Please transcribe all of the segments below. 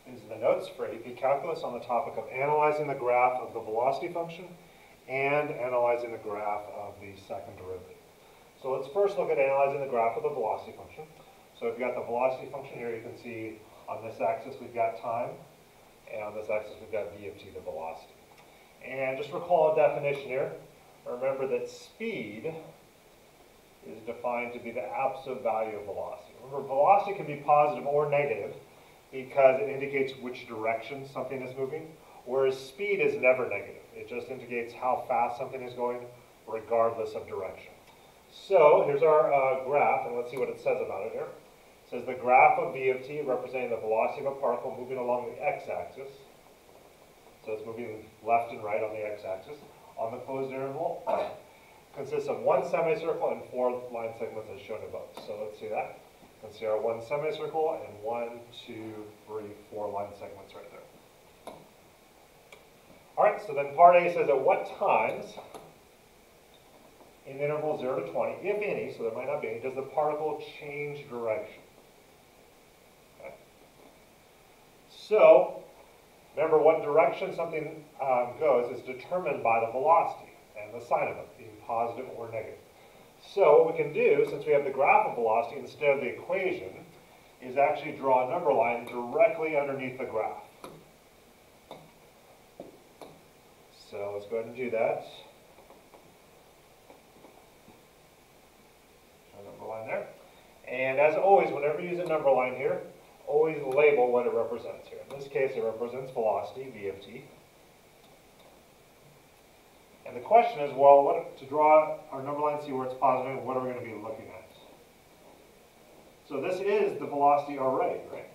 These are the notes for AP Calculus on the topic of analyzing the graph of the velocity function and analyzing the graph of the second derivative. So let's first look at analyzing the graph of the velocity function. So if you've got the velocity function here, you can see on this axis we've got time, and on this axis we've got v of t, the velocity. And just recall a definition here. Remember that speed is defined to be the absolute value of velocity. Remember, velocity can be positive or negative because it indicates which direction something is moving, whereas speed is never negative. It just indicates how fast something is going regardless of direction. So here's our graph, and let's see what it says about it here. It says the graph of v of t representing the velocity of a particle moving along the x-axis. So it's moving left and right on the x-axis. On the closed interval consists of one semicircle and 4 line segments as shown above. So let's see that. You can see our one semicircle and 1, 2, 3, 4 line segments right there. All right, so then part A says at what times in the interval 0 to 20, if any, so there might not be any, does the particle change direction? Okay. So remember, what direction something goes is determined by the velocity and the sign of it, being positive or negative. So what we can do, since we have the graph of velocity instead of the equation, is actually draw a number line directly underneath the graph. So let's go ahead and do that. A number line there. And as always, whenever you use a number line here, always label what it represents here. In this case, it represents velocity, v of t. And the question is, well, to draw our number line, see where it's positive, what are we going to be looking at? So this is the velocity already, right?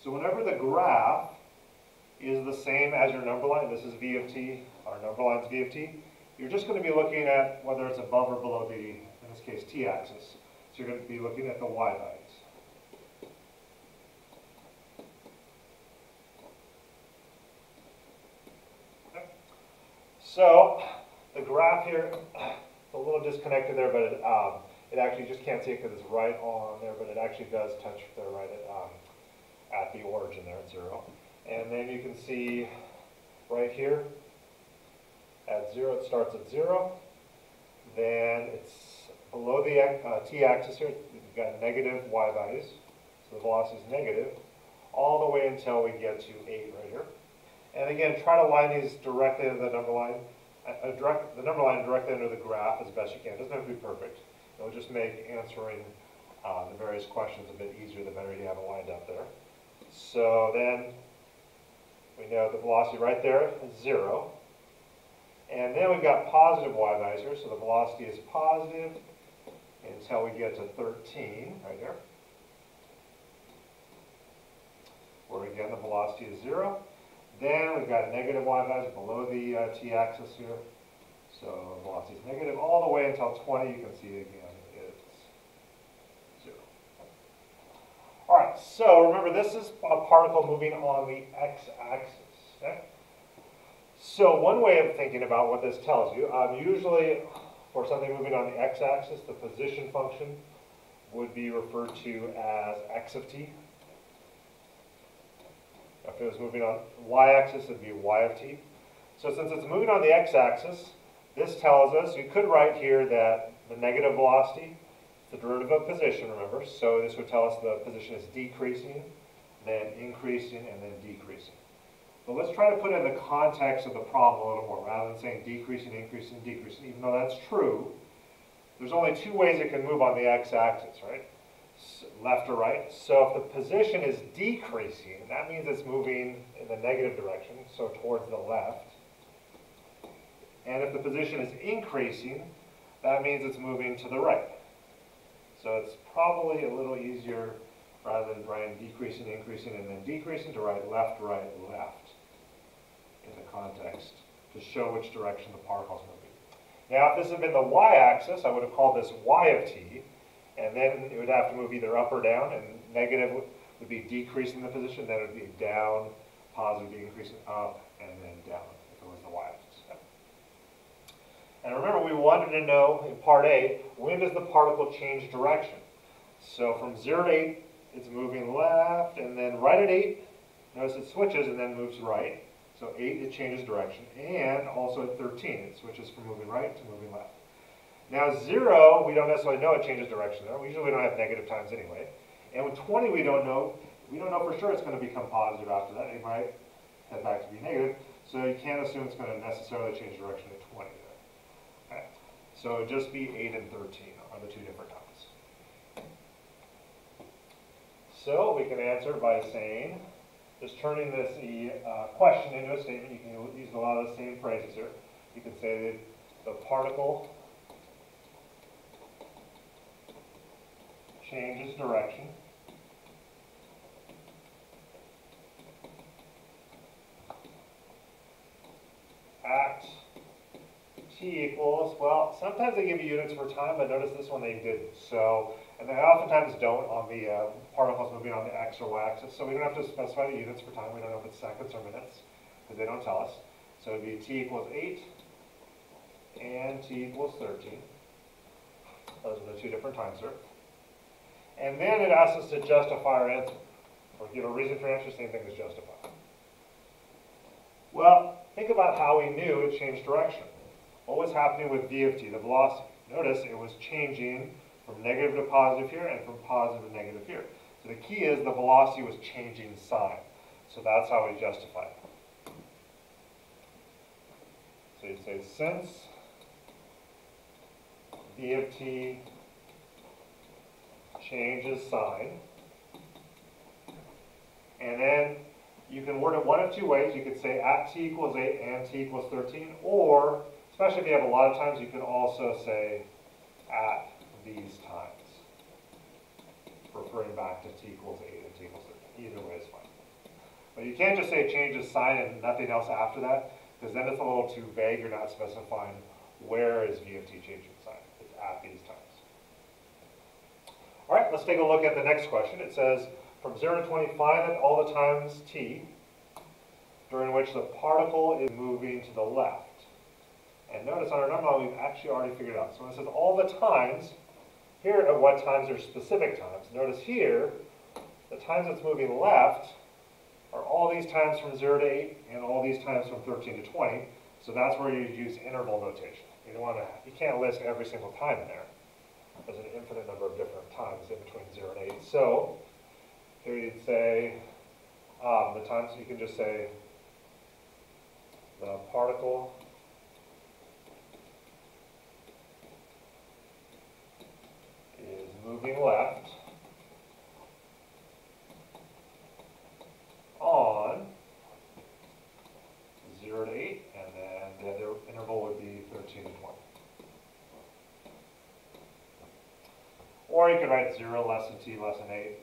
So whenever the graph is the same as your number line, this is v of t, our number line is v of t, you're just going to be looking at whether it's above or below the, in this case, t-axis. So you're going to be looking at the y values. So the graph here, it's a little disconnected there, but it actually just can't see it because it's right on there, but it actually does touch there right at the origin there at 0. And then you can see right here at 0, it starts at 0. Then it's below the t-axis here, you've got negative y values, so the velocity is negative, all the way until we get to 8 right here. And again, try to line these directly into the number line. The number line directly under the graph as best you can. It doesn't have to be perfect. It'll just make answering the various questions a bit easier the better you have it lined up there. So then we know the velocity right there is 0. And then we've got positive y values here. So the velocity is positive until we get to 13 right here, where again the velocity is 0. Then we've got negative y values below the t-axis here. So velocity is negative all the way until 20. You can see again it's 0. All right, so remember this is a particle moving on the x-axis. Okay? So one way of thinking about what this tells you, usually for something moving on the x-axis, the position function would be referred to as x of t. If it was moving on y-axis, it would be y of t. So since it's moving on the x-axis, this tells us, you could write here that the negative velocity is the derivative of position, remember. So this would tell us the position is decreasing, then increasing, and then decreasing. But let's try to put it in the context of the problem a little more, rather than saying decreasing, increasing, decreasing. Even though that's true, there's only 2 ways it can move on the x-axis, right? Left or right. So if the position is decreasing, that means it's moving in the negative direction, so towards the left. And if the position is increasing, that means it's moving to the right. So it's probably a little easier, rather than writing decreasing, increasing, and then decreasing, to write left, right, left in the context to show which direction the particle is moving. Now if this had been the y-axis, I would have called this y of t. And then it would have to move either up or down, and negative would be decreasing the position, then it would be down, positive would be increasing up, and then down if it was the y-axis. And remember, we wanted to know in part A, when does the particle change direction? So from 0 to 8, it's moving left, and then right at 8, Notice it switches and then moves right. So 8, it changes direction. And also at 13, it switches from moving right to moving left. Now 0, we don't necessarily know it changes direction there. Usually we don't have negative times anyway. And with 20, we don't know for sure it's going to become positive after that. It might head back to be negative. So you can't assume it's going to necessarily change direction at 20 there. Okay. So it would just be 8 and 13 are the two different times. So we can answer by saying, just turning this question into a statement. You can use a lot of the same phrases here. You can say that the particle changes direction at t equals, well, sometimes they give you units for time, but notice this one they didn't. So, and they oftentimes don't on the particles moving on the x or y axis. So we don't have to specify the units for time. We don't know if it's seconds or minutes because they don't tell us. So it would be t equals 8 and t equals 13. Those are the two different times there. And then it asks us to justify our answer, or give a reason for your answer, same thing as justify. Well, think about how we knew it changed direction. What was happening with v of t, the velocity? Notice it was changing from negative to positive here and from positive to negative here. So the key is the velocity was changing sign. So that's how we justify it. So you say since v of t changes sign, and then you can word it one of two ways. You could say at t equals 8 and t equals 13, or, especially if you have a lot of times, you can also say at these times, referring back to t equals 8 and t equals 13. Either way is fine. But you can't just say it changes sign and nothing else after that, because then it's a little too vague. You're not specifying where is v of t changing sign. It's at these times. All right, let's take a look at the next question. It says, from 0 to 25 at all the times t, during which the particle is moving to the left. And notice on our number line, we've actually already figured it out. So when it says all the times, here at what times are specific times. Notice here, the times it's moving left are all these times from 0 to 8 and all these times from 13 to 20. So that's where you use interval notation. You can't list every single time in there. There's an infinite number of different times in between 0 and 8. So here you'd say the times, you can just say the particle is moving left on 0 to 8, and then the other interval would be 13 to 20. Or you could write 0 less than t less than 8,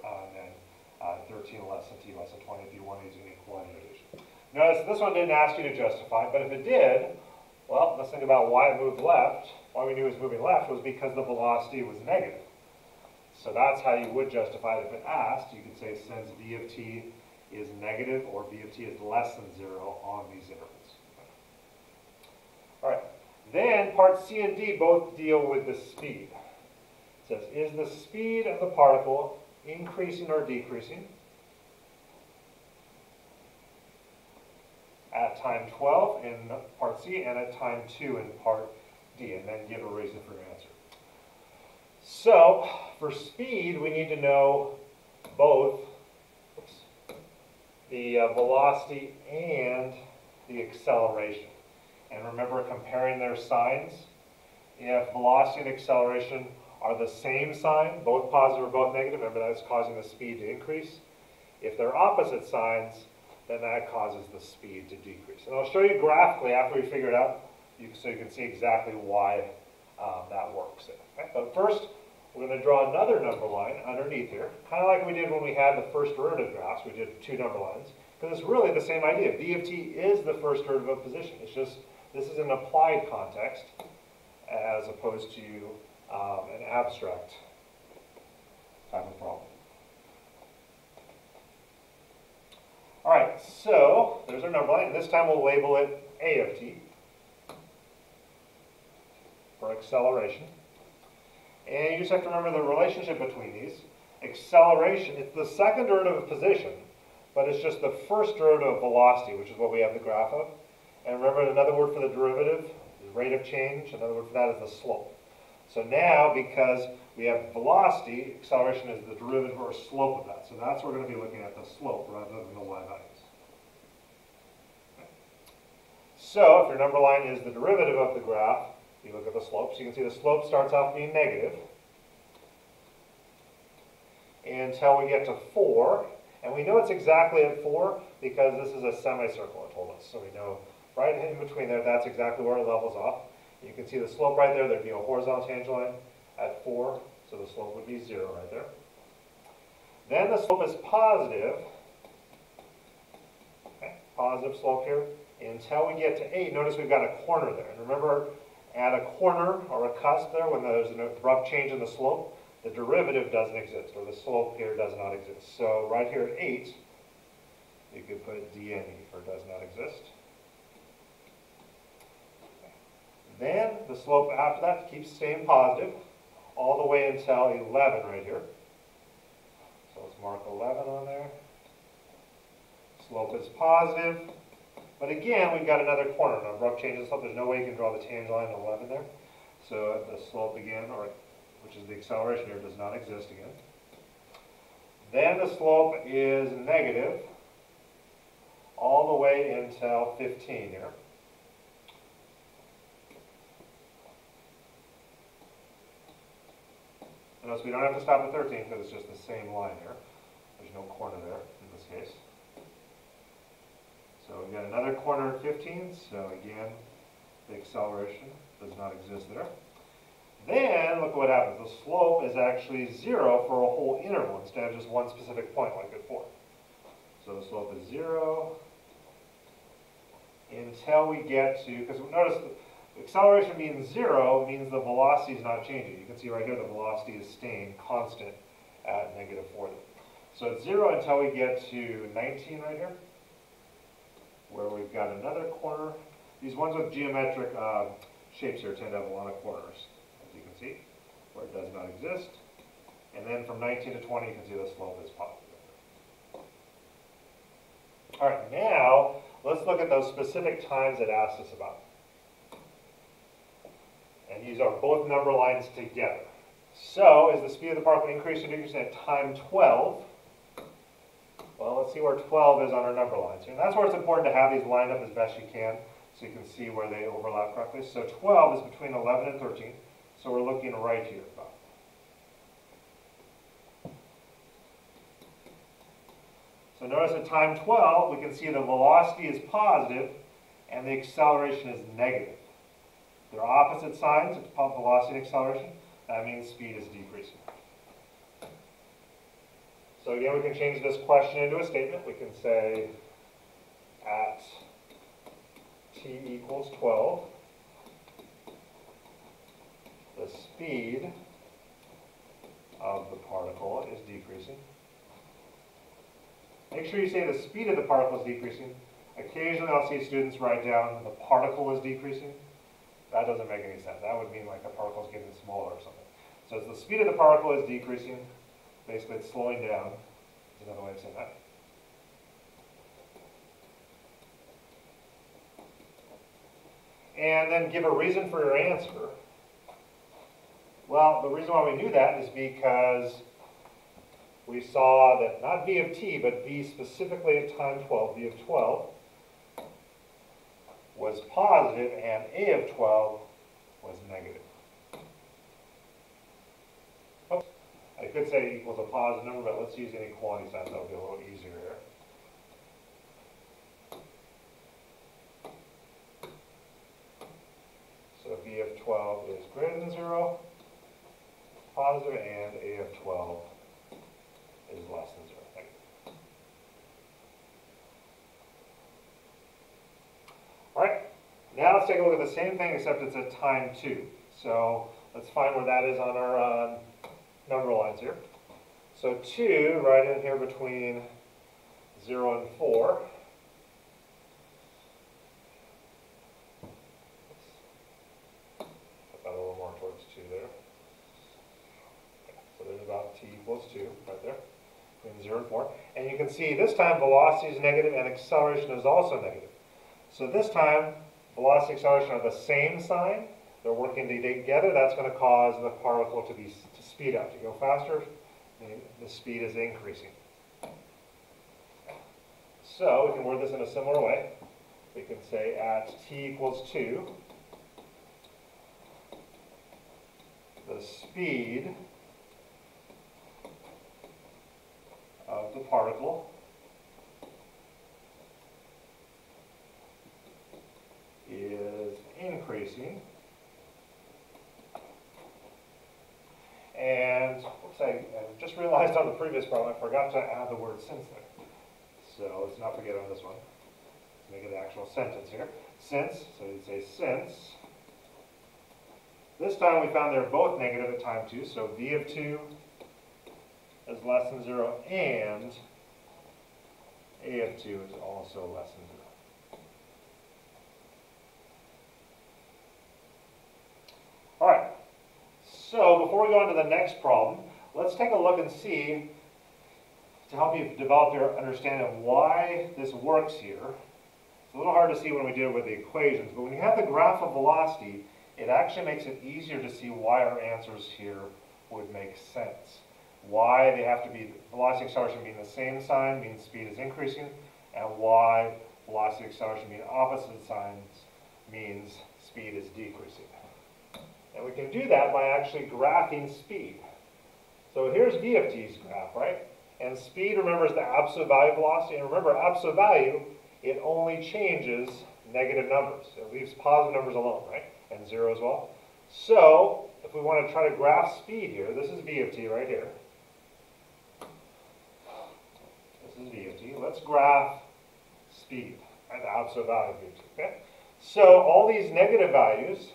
and then 13 less than t less than 20 if you want to use an equality notation. Notice this one didn't ask you to justify, but if it did, well, let's think about why it moved left. Why we knew it was moving left was because the velocity was negative. So that's how you would justify it. If it asked, you could say since v of t is negative or v of t is less than 0 on these intervals. All right, then parts C and D both deal with the speed. It says, is the speed of the particle increasing or decreasing at time 12 in part C and at time 2 in part D, and then give a reason for your answer. So, for speed, we need to know both the velocity and the acceleration. And remember comparing their signs. If velocity and acceleration are the same sign, both positive or both negative, remember that's causing the speed to increase. If they're opposite signs, then that causes the speed to decrease. And I'll show you graphically after we figure it out, so you can see exactly why that works. Okay? But first, we're going to draw another number line underneath here, kind of like we did when we had the first derivative graphs. We did 2 number lines, because it's really the same idea. V of t is the first derivative of position. It's just, this is an applied context as opposed to an abstract type of problem. All right, so there's our number line, and this time we'll label it A of t for acceleration. And you just have to remember the relationship between these. Acceleration, it's the second derivative of position, but it's just the first derivative of velocity, which is what we have the graph of. And remember, another word for the derivative is rate of change. Another word for that is the slope. So now, because we have velocity, acceleration is the derivative or slope of that. So that's what we're going to be looking at, the slope, rather than the y values. Okay. So if your number line is the derivative of the graph, you look at the slope. So you can see the slope starts off being negative until we get to 4. And we know it's exactly at 4 because this is a semicircle, it told us. So we know right in between there, that's exactly where it levels off. You can see the slope right there. There'd be a horizontal tangent line at 4, so the slope would be 0 right there. Then the slope is positive, okay, positive slope here, until we get to 8. Notice we've got a corner there. And remember, at a corner or a cusp there, when there's an abrupt change in the slope, the derivative doesn't exist, or the slope here does not exist. So right here at 8, you could put dne for does not exist. Then the slope after that keeps staying positive all the way until 11 right here. So let's mark 11 on there. Slope is positive. But again, we've got another corner, an abrupt change in slope. There's no way you can draw the tangent line at 11 there. So the slope again, or which is the acceleration here, does not exist again. Then the slope is negative all the way until 15 here. Notice we don't have to stop at 13 because it's just the same line here. There's no corner there in this case. So we've got another corner at 15, so again, the acceleration does not exist there. Then, look what happens. The slope is actually 0 for a whole interval instead of just one specific point like at 4. So the slope is 0 until we get to, because notice the acceleration means 0 means the velocity is not changing. You can see right here the velocity is staying constant at negative 40. So it's 0 until we get to 19 right here, where we've got another corner. These ones with geometric shapes here tend to have a lot of corners, as you can see, where it does not exist. And then from 19 to 20, you can see the slope is positive. All right, now let's look at those specific times it asked us about. And these are both number lines together. So, is the speed of the particle increasing or decreasing at time 12? Well, let's see where 12 is on our number lines here. And that's where it's important to have these lined up as best you can, so you can see where they overlap correctly. So 12 is between 11 and 13, so we're looking right here about. So notice at time 12, we can see the velocity is positive and the acceleration is negative. They're opposite signs, it's velocity and acceleration. That means speed is decreasing. So again, we can change this question into a statement. We can say at t equals 12, the speed of the particle is decreasing. Make sure you say the speed of the particle is decreasing. Occasionally I'll see students write down the particle is decreasing. That doesn't make any sense. That would mean like the particle is getting smaller or something. So it's the speed of the particle is decreasing. Basically it's slowing down. That's another way of saying that. And then give a reason for your answer. Well, the reason why we knew that is because we saw that not v of t, but v specifically at time 12, v of 12, was positive and a of 12 was negative. Oh, I could say equals a positive number, but let's use an equality sign. That'll be a little easier here. So v of 12 is greater than 0, positive, and a of 12 is less than 0. Negative. All right, now let's take a look at the same thing except it's at time 2. So let's find where that is on our number lines here. So 2, right in here between 0 and 4. Put that a little more towards 2 there. Okay, so there's about t equals 2 right there, between 0 and 4. And you can see this time velocity is negative and acceleration is also negative. So this time, velocity and acceleration are the same sign. They're working together. That's going to cause the particle to speed up, to go faster. And the speed is increasing. So we can word this in a similar way. We can say at t equals 2, the speed of the particle is increasing. And oops, I just realized on the previous problem I forgot to add the word since there. So let's not forget on this one. Let's make it an actual sentence here. Since, so you'd say since. This time we found they're both negative at time 2, so v of 2 is less than 0 and a of 2 is also less than 0. All right, so before we go on to the next problem, let's take a look and see, to help you develop your understanding of why this works here. It's a little hard to see when we do it with the equations, but when you have the graph of velocity, it actually makes it easier to see why our answers here would make sense. Why they have to be, velocity and acceleration being the same sign means speed is increasing, and why velocity and acceleration being opposite signs means speed is decreasing. And we can do that by actually graphing speed. So here's v of t's graph, right? And speed, remember, is the absolute value of velocity. And remember, absolute value, it only changes negative numbers. It leaves positive numbers alone, right? And 0 as well. So if we want to try to graph speed here, this is v of t right here. This is v of t. Let's graph speed, right? The absolute value of v of t, okay? So all these negative values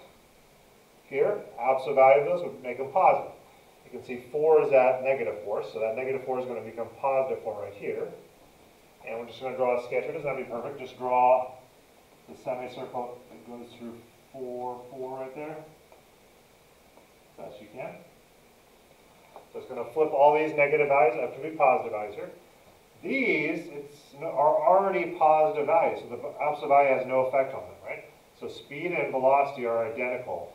here, absolute value of those would make them positive. You can see 4 is at negative 4, so that negative 4 is going to become positive 4 right here. And we're just going to draw a sketch here. Doesn't have to be perfect. Just draw the semicircle that goes through 4, 4 right there. Best you can. So it's going to flip all these negative values up to be positive values here. These are already positive values, so the absolute value has no effect on them, right? So speed and velocity are identical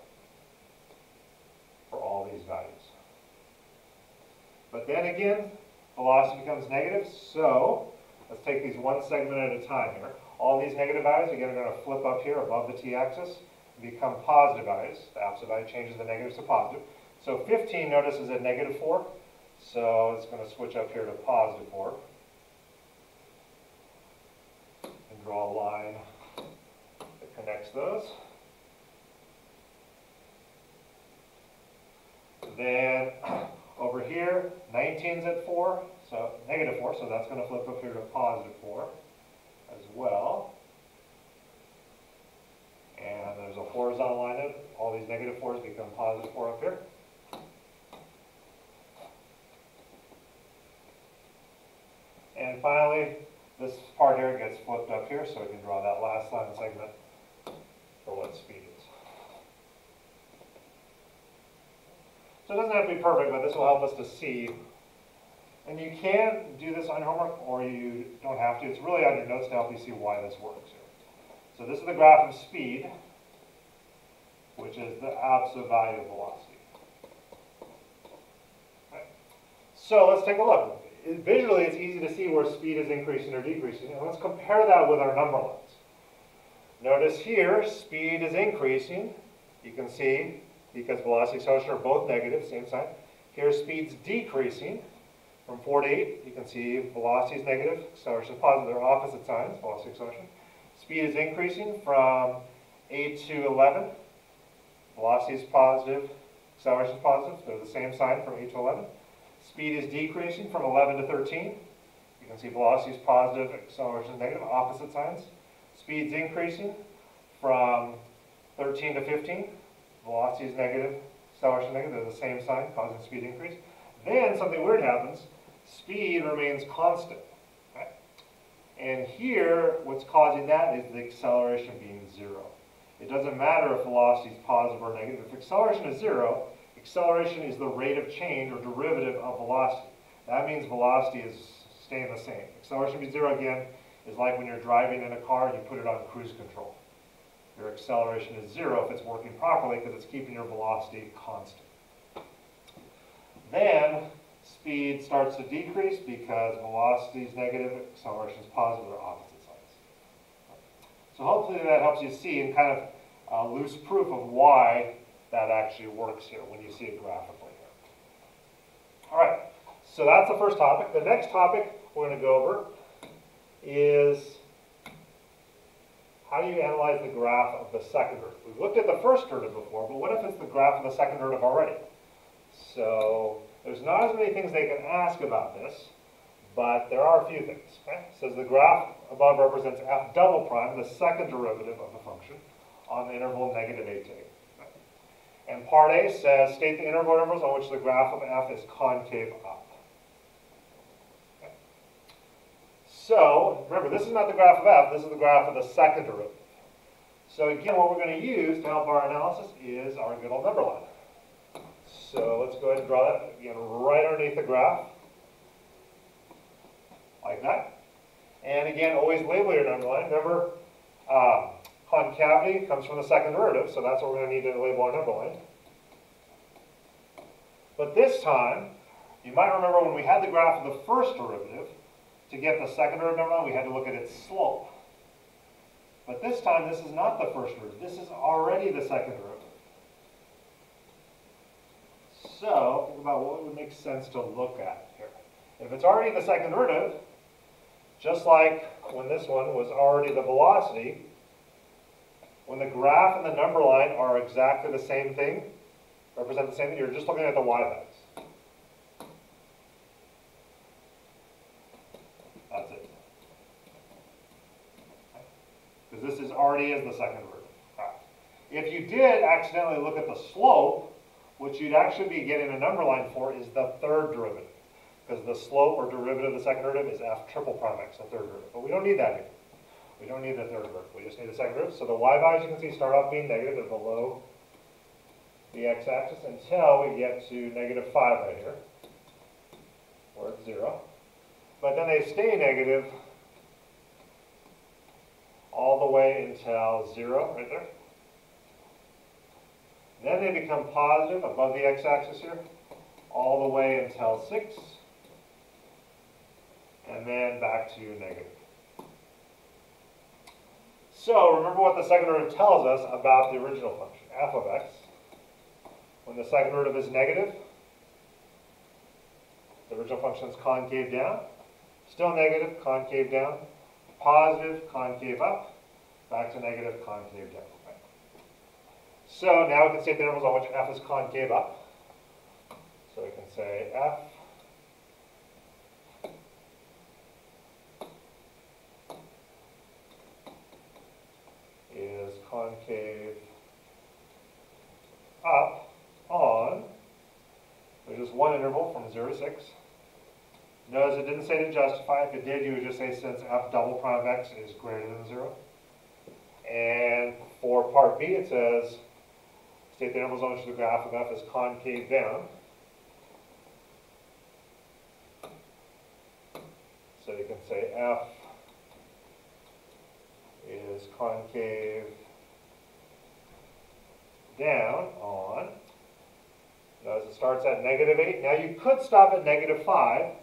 for all these values. But then again, velocity becomes negative, so let's take these one segment at a time here. All these negative values, again, are going to flip up here above the t-axis and become positive values. The absolute value changes the negatives to positive. So 15, notice, is at negative 4, so it's going to switch up here to positive 4. And draw a line that connects those. Then over here, 19's at 4, so negative 4, so that's going to flip up here to positive 4 as well. And there's a horizontal line up. All these negative 4's become positive 4 up here. And finally, this part here gets flipped up here, so we can draw that last line segment for what speed is. So it doesn't have to be perfect, but this will help us to see. And you can do this on homework, or you don't have to. It's really on your notes to help you see why this works here. So this is the graph of speed, which is the absolute value of velocity. Okay. So let's take a look. Visually, it's easy to see where speed is increasing or decreasing. And let's compare that with our number lines. Notice here, speed is increasing. You can see, because velocity and acceleration are both negative, same sign. Here, speed's decreasing from 4 to 8. You can see velocity is negative, acceleration is positive. They're opposite signs, velocity and acceleration. Speed is increasing from 8 to 11. Velocity is positive, acceleration is positive. They're the same sign from 8 to 11. Speed is decreasing from 11 to 13. You can see velocity is positive, acceleration is negative, opposite signs. Speed's increasing from 13 to 15. Velocity is negative, acceleration is negative. They're the same sign, causing speed increase. Then something weird happens. Speed remains constant. Okay? And here, what's causing that is the acceleration being 0. It doesn't matter if velocity is positive or negative. If acceleration is 0, acceleration is the rate of change or derivative of velocity. That means velocity is staying the same. Acceleration be 0 again is like when you're driving in a car and you put it on cruise control. Your acceleration is 0 if it's working properly because it's keeping your velocity constant. Then speed starts to decrease because velocity is negative, acceleration is positive, or opposite sides. So hopefully that helps you see in kind of loose proof of why that actually works here when you see it graphically here. All right, so that's the first topic. The next topic we're going to go over is how do you analyze the graph of the second derivative? We've looked at the first derivative before, but what if it's the graph of the second derivative already? So there's not as many things they can ask about this, but there are a few things. Okay? It says the graph above represents f double prime, the second derivative of the function, on the interval -8 to 8. Okay? And part A says state the intervals on which the graph of f is concave up. Okay? So remember, this is not the graph of f, this is the graph of the second derivative. So again, what we're going to use to help our analysis is our good old number line. So let's go ahead and draw that again right underneath the graph, like that. And again, always label your number line. Remember, concavity comes from the second derivative, so that's what we're going to need to label our number line. But this time, you might remember when we had the graph of the first derivative, to get the second derivative number line, we had to look at its slope. But this time, this is not the first derivative. This is already the second derivative. So, think about what would make sense to look at here. If it's already the second derivative, just like when this one was already the velocity, when the graph and the number line are exactly the same thing, represent the same thing, you're just looking at the y-values. That's it. Because this is already is the second derivative. If you did accidentally look at the slope, what you'd actually be getting a number line for is the third derivative. Because the slope or derivative of the second derivative is f triple prime x, the third derivative. But we don't need that here. We don't need the third derivative. We just need the second derivative. So the y values, you can see, start off being negative. They're below the x-axis until we get to -5 right here, where it's 0. But then they stay negative all the way until 0 right there. Then they become positive above the x-axis here, all the way until 6, and then back to negative. So remember what the second derivative tells us about the original function, f of x. When the second derivative is negative, the original function is concave down, still negative, concave down, positive, concave up, back to negative, concave down. So now we can state the intervals on which f is concave up. So we can say f is concave up on, there's just one interval from 0 to 6. Notice it didn't say to justify. If it did, you would just say since f double prime of x is greater than 0. And for part B, it says state the intervals on which the graph of f is concave down. So you can say f is concave down on, notice it starts at -8. Now you could stop at -5.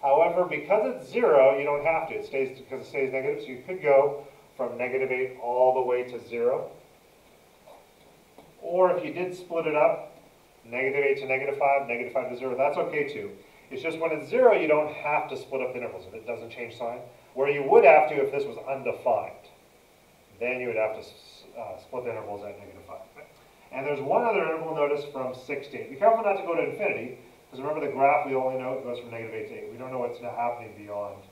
However, because it's 0, you don't have to. It stays, because it stays negative, so you could go from -8 all the way to 0. Or if you did split it up, -8 to -5, -5 to 0, that's okay too. It's just when it's 0, you don't have to split up the intervals if it doesn't change sign. Where you would have to if this was undefined. Then you would have to split the intervals at -5. And there's one other interval, notice, from 6 to 8. Be careful not to go to infinity, because remember the graph, we only know it goes from -8 to 8. We don't know what's happening beyond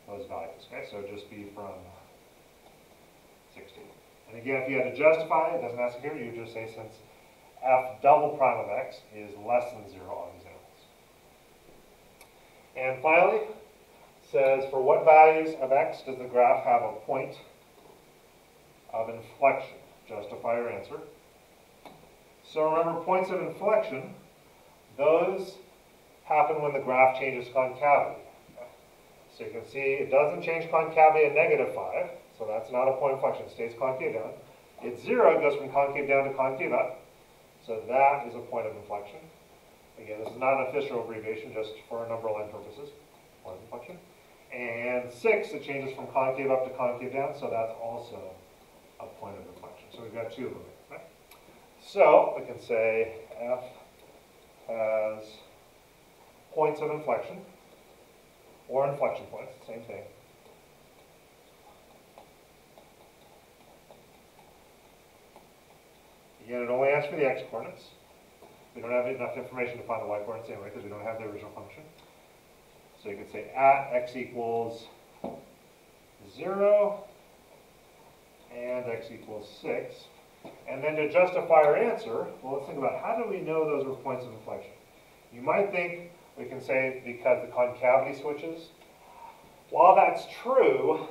those values. Okay, so just be from 6 to 8. And again, if you had to justify it, doesn't ask it here, you just say since f double prime of x is less than 0 on these intervals. And finally, it says for what values of x does the graph have a point of inflection? Justify your answer. So remember, points of inflection, those happen when the graph changes concavity. So you can see it doesn't change concavity at -5, so that's not a point inflection, it stays concave down. It's 0, it goes from concave down to concave up, so that is a point of inflection. Again, this is not an official abbreviation, just for number line purposes, point of inflection. And 6, it changes from concave up to concave down, so that's also a point of inflection. So we've got 2 of them, right? So we can say F has points of inflection, or inflection points, same thing. Again, it only asks for the x-coordinates. We don't have enough information to find the y-coordinates anyway, because we don't have the original function. So you could say at x equals 0 and x equals 6. And then to justify our answer, well, let's think about how do we know those are points of inflection? You might think we can say because the concavity switches. While that's true,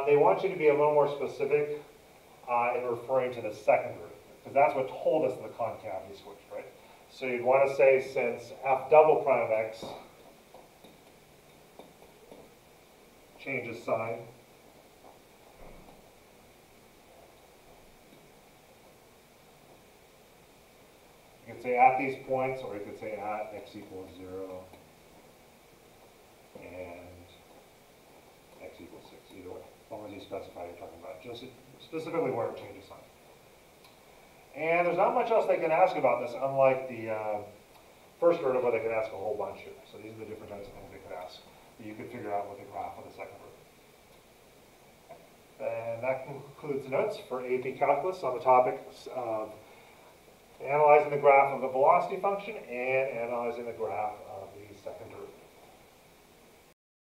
they want you to be a little more specific in referring to the second group, because that's what told us the concavity switch, right? So you'd want to say since f double prime of x changes sign, you could say at these points, or you could say at x equals 0 and x equals 6, either way, as long as you specify you're talking about, just specifically where it changes sign. And there's not much else they can ask about this, unlike the first derivative where they can ask a whole bunch here. So these are the different types of things they could ask. You could figure out with the graph of the second derivative. And that concludes the notes for AP Calculus on the topics of analyzing the graph of the velocity function and analyzing the graph